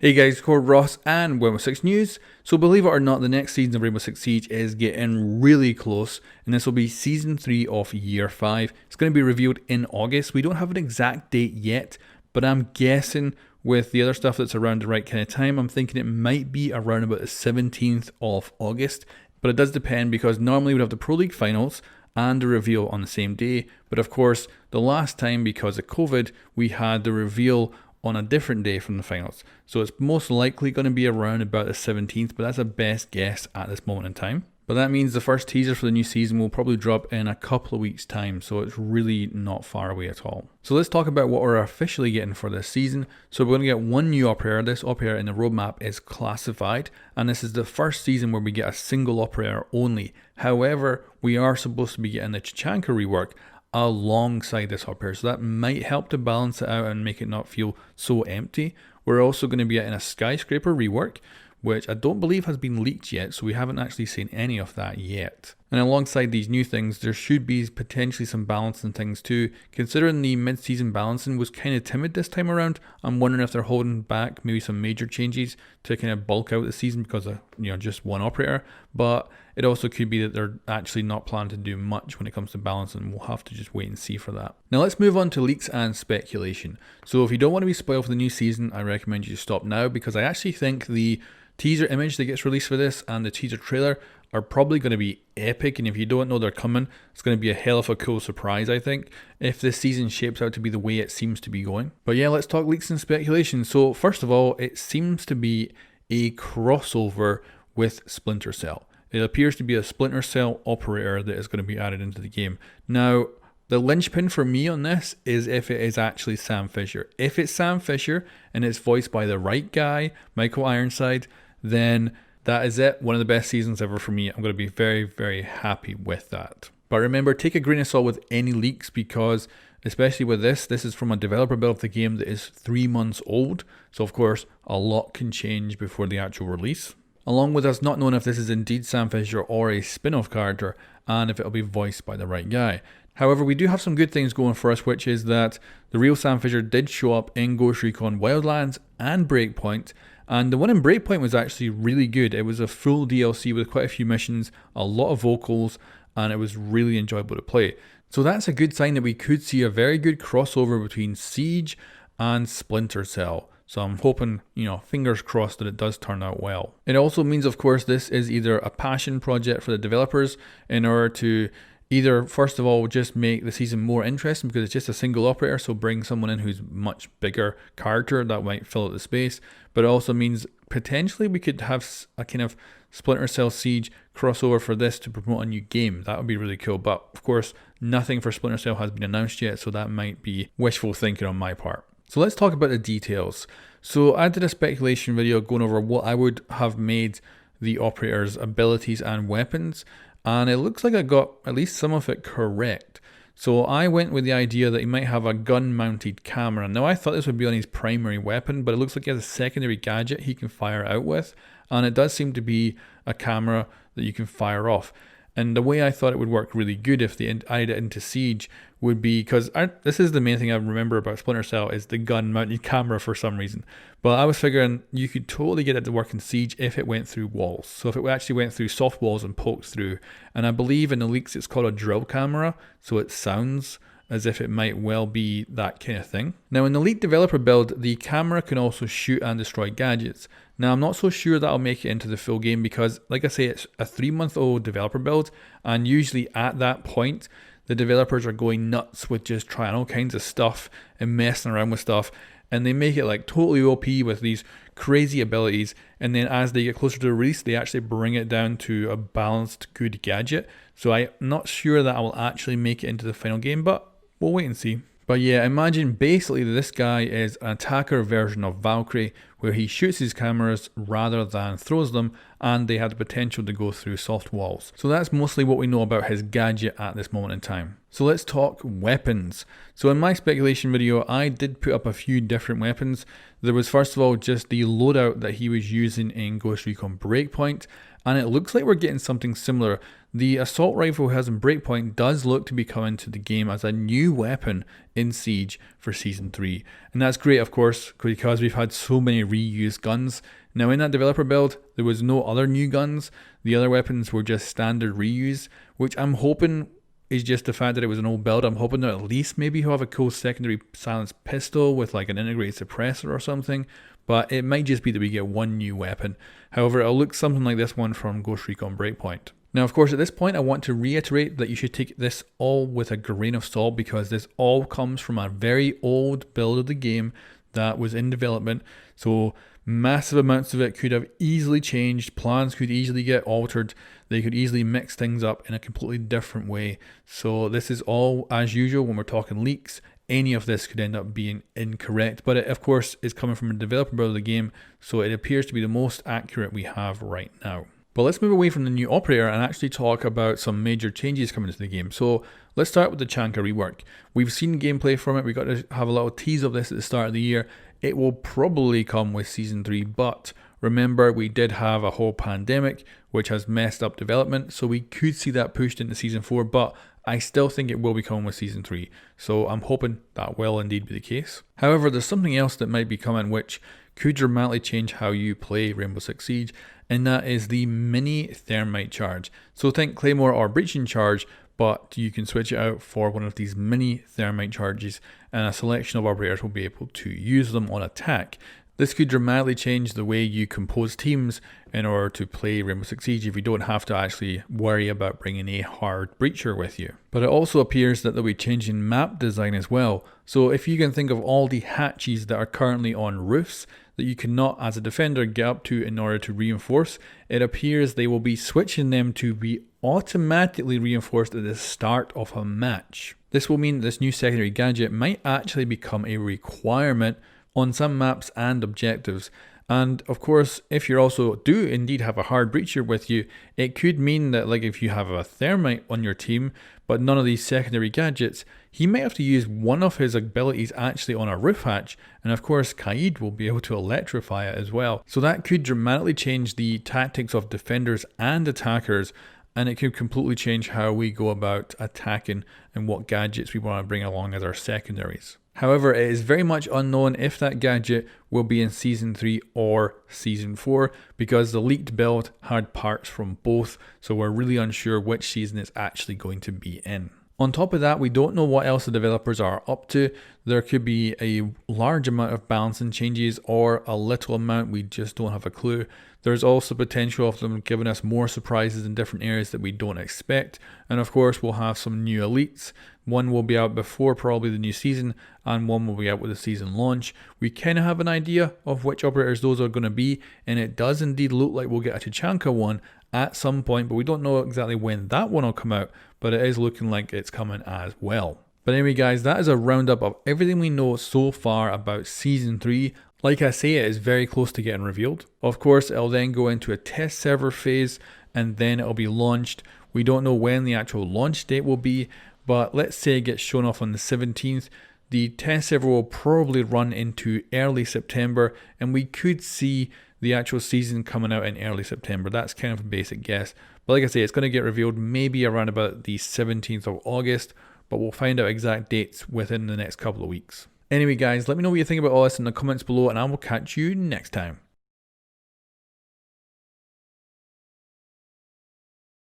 Hey guys, Core Ross and Rainbow Six News. So believe it or not, the next season of Rainbow Six Siege is getting really close, and this will be Season 3 of Year 5. It's going to be revealed in August. We don't have an exact date yet, but I'm guessing with the other stuff that's around the right kind of time, I'm thinking it might be around about the 17th of August. But it does depend because normally we'd have the Pro League Finals and the reveal on the same day. But of course, the last time, because of COVID, we had the reveal on a different day from the finals. So it's most likely going to be around about the 17th, but that's a best guess at this moment in time. But that means the first teaser for the new season will probably drop in a couple of weeks' time, so it's really not far away at all. So let's talk about what we're officially getting for this season. So we're going to get one new operator. This operator in the roadmap is classified, and this is the first season where we get a single operator only. However, we are supposed to be getting the Chachanka rework alongside this operator, so that might help to balance it out and make it not feel so empty. We're also going to be getting a skyscraper rework, which I don't believe has been leaked yet, so we haven't actually seen any of that yet. And alongside these new things, there should be potentially some balancing things too. Considering the mid-season balancing was kind of timid this time around, I'm wondering if they're holding back maybe some major changes to kind of bulk out the season because of just one operator. But it also could be that they're actually not planning to do much when it comes to balancing. We'll have to just wait and see for that. Now let's move on to leaks and speculation. So if you don't want to be spoiled for the new season, I recommend you stop now, because I actually think the teaser image that gets released for this and the teaser trailer are probably going to be epic, and if you don't know they're coming, it's going to be a hell of a cool surprise, I think, if this season shapes out to be the way it seems to be going. But yeah, let's talk leaks and speculation. So first of all, it seems to be a crossover with Splinter Cell. It appears to be a Splinter Cell operator that is going to be added into the game. Now, the linchpin for me on this is if it is actually Sam Fisher. If it's Sam Fisher and it's voiced by the right guy, Michael Ironside, then that is it. One of the best seasons ever for me. I'm going to be very, very happy with that. But remember, take a grain of salt with any leaks, because especially with this is from a developer build of the game that is 3 months old. So of course, a lot can change before the actual release. Along with us not knowing if this is indeed Sam Fisher or a spin-off character, and if it'll be voiced by the right guy. However, we do have some good things going for us, which is that the real Sam Fisher did show up in Ghost Recon Wildlands and Breakpoint, and the one in Breakpoint was actually really good. It was a full DLC with quite a few missions, a lot of vocals, and it was really enjoyable to play. So that's a good sign that we could see a very good crossover between Siege and Splinter Cell. So I'm hoping, fingers crossed that it does turn out well. It also means, of course, this is either a passion project for the developers in order to either, first of all, just make the season more interesting because it's just a single operator, so bring someone in who's much bigger character that might fill out the space. But it also means potentially we could have a kind of Splinter Cell Siege crossover for this to promote a new game. That would be really cool. But of course, nothing for Splinter Cell has been announced yet, so that might be wishful thinking on my part. So let's talk about the details. So I did a speculation video going over what I would have made the operator's abilities and weapons, and it looks like I got at least some of it correct. So I went with the idea that he might have a gun-mounted camera. Now I thought this would be on his primary weapon, but it looks like he has a secondary gadget he can fire out with, and it does seem to be a camera that you can fire off. And the way I thought it would work really good if they added it into Siege would be, because this is the main thing I remember about Splinter Cell, is the gun-mounted camera for some reason. But I was figuring you could totally get it to work in Siege if it went through walls. So if it actually went through soft walls and poked through. And I believe in the leaks it's called a drill camera, so it sounds as if it might well be that kind of thing. Now in the leaked developer build, the camera can also shoot and destroy gadgets. Now I'm not so sure that'll make it into the full game because, like I say, it's a 3-month-old developer build, and usually at that point, the developers are going nuts with just trying all kinds of stuff and messing around with stuff, and they make it like totally OP with these crazy abilities, and then as they get closer to the release, they actually bring it down to a balanced, good gadget. So I'm not sure that I will actually make it into the final game, but we'll wait and see. But yeah, imagine basically this guy is an attacker version of Valkyrie, where he shoots his cameras rather than throws them, and they had the potential to go through soft walls. So that's mostly what we know about his gadget at this moment in time. So let's talk weapons. So in my speculation video, I did put up a few different weapons. There was first of all just the loadout that he was using in Ghost Recon Breakpoint, and it looks like we're getting something similar. The assault rifle he has in Breakpoint does look to be coming to the game as a new weapon in Siege for Season 3. And that's great, of course, because we've had so many reused guns. Now in that developer build, there was no other new guns. The other weapons were just standard reuse, which I'm hoping is just the fact that it was an old build. I'm hoping that at least maybe he'll have a cool secondary silenced pistol with like an integrated suppressor or something, but it might just be that we get one new weapon. However, it'll look something like this one from Ghost Recon Breakpoint. Now, of course, at this point, I want to reiterate that you should take this all with a grain of salt, because this all comes from a very old build of the game that was in development. So massive amounts of it could have easily changed. Plans could easily get altered. They could easily mix things up in a completely different way. So this is all as usual when we're talking leaks. Any of this could end up being incorrect, but it, of course, is coming from a developer build of the game, so it appears to be the most accurate we have right now. But let's move away from the new operator and actually talk about some major changes coming to the game. So let's start with the Chanka rework. We've seen gameplay from it. We got to have a little tease of this at the start of the year. It will probably come with Season 3, but remember, we did have a whole pandemic, which has messed up development, so we could see that pushed into Season 4, but I still think it will be coming with Season 3, so I'm hoping that will indeed be the case. However, there's something else that might be coming which could dramatically change how you play Rainbow Six Siege, and that is the mini thermite charge. So think Claymore or breaching charge, but you can switch it out for one of these mini thermite charges, and a selection of operators will be able to use them on attack. This could dramatically change the way you compose teams in order to play Rainbow Six Siege if you don't have to actually worry about bringing a hard breacher with you. But it also appears that they'll be changing map design as well. So if you can think of all the hatches that are currently on roofs that you cannot as a defender get up to in order to reinforce, it appears they will be switching them to be automatically reinforced at the start of a match. This will mean that this new secondary gadget might actually become a requirement on some maps and objectives. And of course, if you also do indeed have a hard breacher with you, it could mean that, like, if you have a thermite on your team but none of these secondary gadgets, he might have to use one of his abilities actually on a roof hatch, and of course Kaid will be able to electrify it as well. So that could dramatically change the tactics of defenders and attackers, and it could completely change how we go about attacking and what gadgets we want to bring along as our secondaries. However, it is very much unknown if that gadget will be in Season 3 or Season 4, because the leaked build had parts from both, so we're really unsure which season it's actually going to be in. On top of that, we don't know what else the developers are up to. There could be a large amount of balancing changes or a little amount, we just don't have a clue. There's also potential of them giving us more surprises in different areas that we don't expect. And of course, we'll have some new elites. One will be out before probably the new season, and one will be out with the season launch. We kind of have an idea of which operators those are going to be, and it does indeed look like we'll get a Tachanka one at some point, but we don't know exactly when that one will come out, but it is looking like it's coming as well. But anyway guys, that is a roundup of everything we know so far about Season 3. Like I say, it is very close to getting revealed. Of course, it'll then go into a test server phase, and then it'll be launched. We don't know when the actual launch date will be, but let's say it gets shown off on the 17th. The test server will probably run into early September, and we could see the actual season coming out in early September. That's kind of a basic guess. But like I say, it's going to get revealed maybe around about the 17th of August, but we'll find out exact dates within the next couple of weeks. Anyway guys, let me know what you think about all this in the comments below, and I will catch you next time.